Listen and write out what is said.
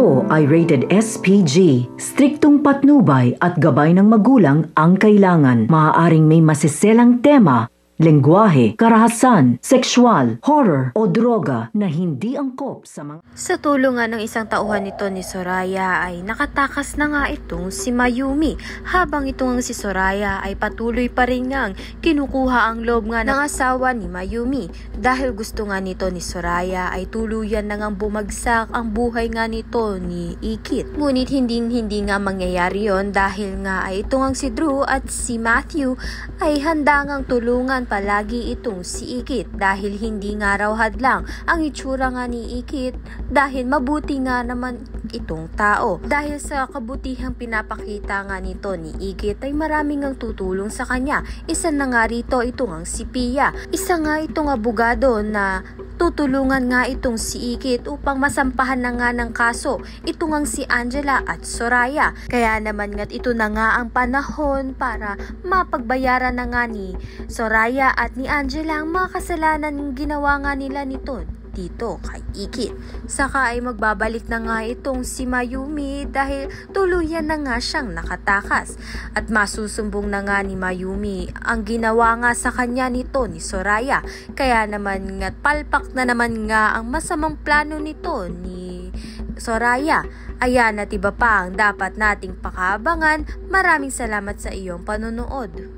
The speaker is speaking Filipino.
ito ay rated SPG. Striktong patnubay at gabay ng magulang ang kailangan. Maaaring may masiselang tema, lengguwahe, karahasan, sexual, horror o droga na hindi angkop sa mga... Sa tulungan ng isang tauhan nito ni Soraya ay nakatakas na nga itong si Mayumi, habang itong si Soraya ay patuloy pa rin ngang kinukuha ang loob nga ng asawa ni Mayumi, dahil gusto nga nito ni Soraya ay tuluyan na ngang bumagsak ang buhay nga nito ni Ikit. Ngunit hindi nga mangyayari yon, dahil nga ay itong si Drew at si Matthew ay handa ngang tulungan palagi itong si Ikit, dahil hindi nga raw hadlang ang itsura nga ni Ikit, dahil mabuti nga naman itong tao. Dahil sa kabutihang pinapakita nga nito ni Ikit ay maraming ang tutulong sa kanya. Isa na nga rito itong si Pia, isa nga itong abogado na tutulungan nga itong si Ikit upang masampahan na nga ng kaso itong si Angela at Soraya. Kaya naman nga't ito na nga ang panahon para mapagbayaran na nga ni Soraya at ni Angela ang mga kasalanan ginawa nga nila nito dito kay Ikit. Saka ay magbabalik na nga itong si Mayumi dahil tuluyan na nga siyang nakatakas, at masusumbong na nga ni Mayumi ang ginawa nga sa kanya nito ni Soraya. Kaya naman nga palpak na naman nga ang masamang plano nito ni Soraya. Ayan, at iba pa ang dapat nating pakaabangan. Maraming salamat sa iyong panonood.